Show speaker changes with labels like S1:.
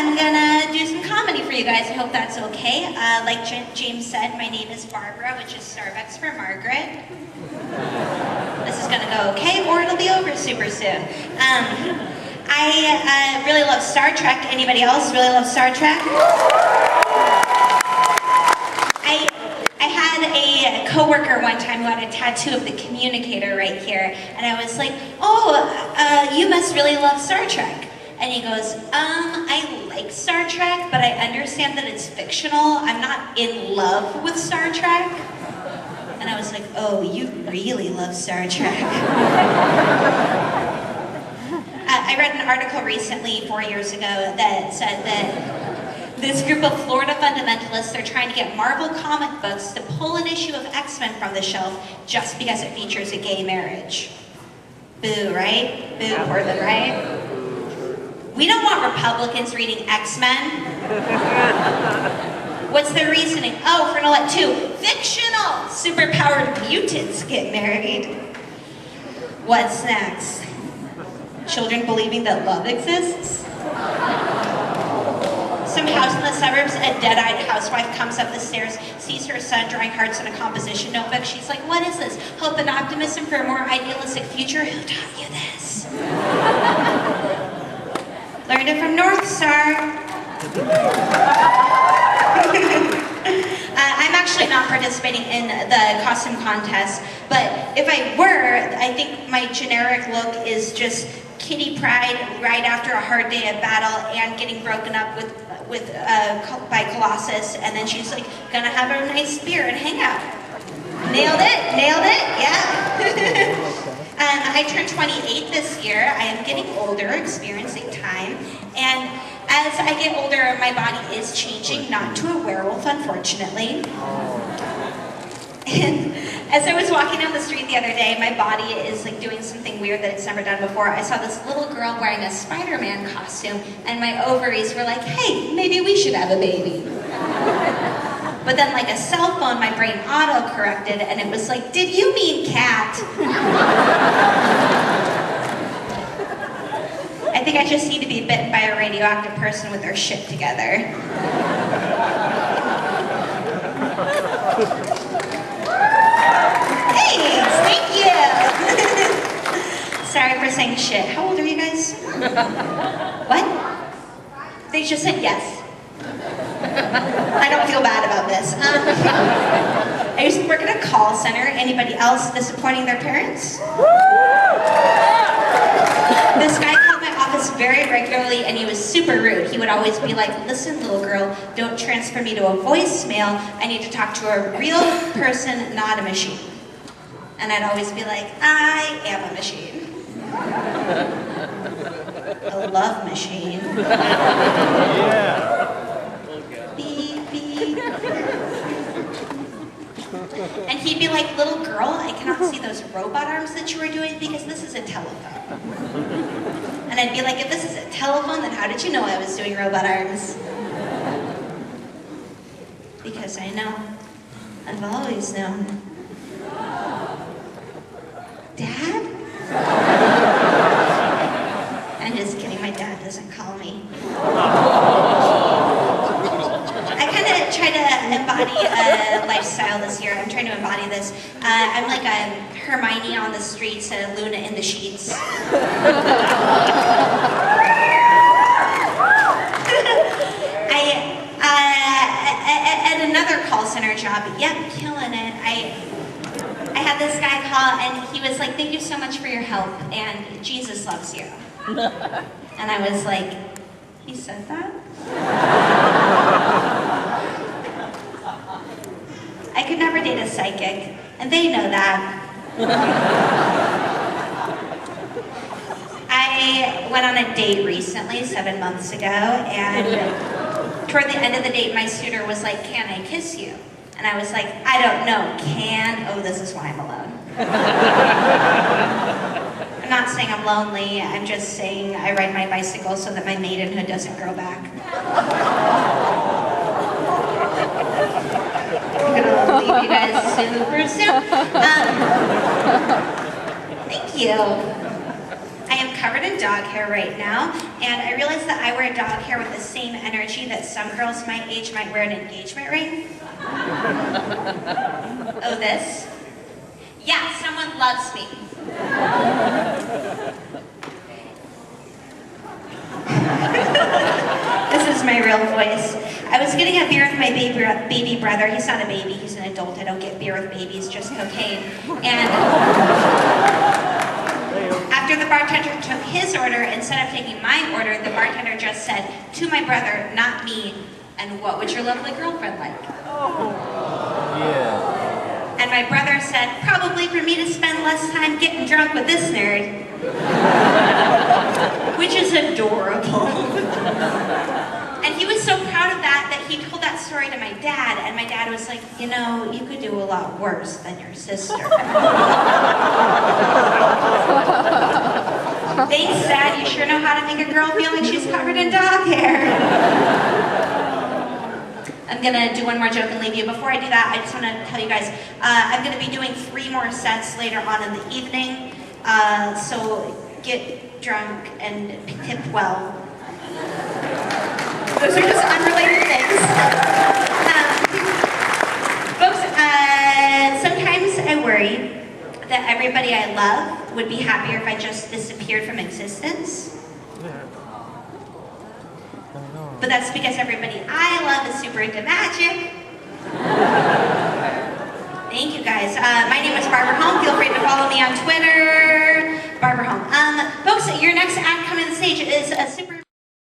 S1: I'm gonna do some comedy for you guys. I hope that's okay. Like James said, my name is Barbara, which is Starbucks for Margaret. This is gonna go okay, or it'll be over super soon. I really love Star Trek. Anybody else really love Star Trek? I had a coworker one time who had a tattoo of the communicator right here, and I was like, oh, you must really love Star Trek. And he goes, I like Star Trek, but I understand that it's fictional. I'm not in love with Star Trek. And I was like, oh, you really love Star Trek. I read an article recently, 4 years ago, that said that this group of Florida fundamentalists are trying to get Marvel comic books to pull an issue of X-Men from the shelf just because it features a gay marriage. Boo, right? Boo, Portland, right? We don't want Republicans reading X-Men. What's their reasoning? Oh, we're gonna let two fictional superpowered mutants get married. What's next? Children believing that love exists? Some house in the suburbs, a dead-eyed housewife comes up the stairs, sees her son drawing hearts in a composition notebook. She's like, what is this? Hope and optimism for a more idealistic future? Who taught you this? Learned it from North Star. I'm actually not participating in the costume contest, but if I were, I think my generic look is just kitty pride right after a hard day of battle and getting broken up by Colossus, and then she's like gonna have a nice beer and hang out. Nailed it, yeah. I turned 28 this year. I am getting older, experiencing time, and as I get older, my body is changing, not to a werewolf, unfortunately. And as I was walking down the street the other day, my body is like doing something weird that it's never done before. I saw this little girl wearing a Spider-Man costume, and my ovaries were like, hey, maybe we should have a baby. But then like a cell phone, my brain auto-corrected, and it was like, did you mean cat? I think I just need to be bitten by a radioactive person with their shit together. Thanks, thank you. Sorry for saying shit. How old are you guys? What? They just said yes. I don't feel bad about this. I used to work at a call center. Anybody else disappointing their parents? This guy called my office very regularly, and he was super rude. He would always be like, listen, little girl, don't transfer me to a voicemail. I need to talk to a real person, not a machine. And I'd always be like, I am a machine. A love machine.
S2: Yeah.
S1: Beep, beep. And he'd be like, little girl, I cannot see those robot arms that you were doing because this is a telephone. And I'd be like, if this is a telephone, then how did you know I was doing robot arms? Because I know. I've always known. Dad? I'm just kidding, my dad doesn't call me. I kind of try to embody a lifestyle this year. I'm trying to embody this. I'm like a Hermione on the streets and a Luna in the sheets. At another call center job, yep, killing it. I had this guy call, and he was like, thank you so much for your help, and Jesus loves you. And I was like, he said that? I could never date a psychic, and they know that. I went on a date recently, 7 months ago, and toward the end of the date, my suitor was like, can I kiss you? And I was like, I don't know, oh, this is why I'm alone. I'm not saying I'm lonely, I'm just saying I ride my bicycle so that my maidenhood doesn't grow back. I'm gonna leave you guys super soon. Thank you. I am covered in dog hair right now, and I realized that I wear dog hair with the same energy that some girls my age might wear an engagement ring. Oh, this? Yeah, someone loves me. This is my real voice. I was getting a beer with my baby brother. He's not a baby, he's an adult. I don't get beer with babies, just cocaine. And after the bartender took his order, instead of taking my order, the bartender just said, "To my brother, not me, and what would your lovely girlfriend like?"
S2: Oh. Yeah.
S1: And my brother said, "Probably for me to spend less time getting drunk with this nerd." Which is adorable. And he was so proud of that he told that story to my dad, and my dad was like, "You know, you could do a lot worse than your sister." Thanks, Dad. You sure know how to make a girl feel like she's covered in dog hair. I'm gonna do one more joke and leave you. Before I do that, I just want to tell you guys, I'm gonna be doing 3 more sets later on in the evening. So get drunk and tip well. Those are just unrelated things. Folks, sometimes I worry that everybody I love would be happier if I just disappeared from existence. But that's because everybody I love is super into magic. Thank you guys. My name is Babara Holm. Feel free to follow me on Twitter. Babara Holm. Folks, your next act coming to the stage is a super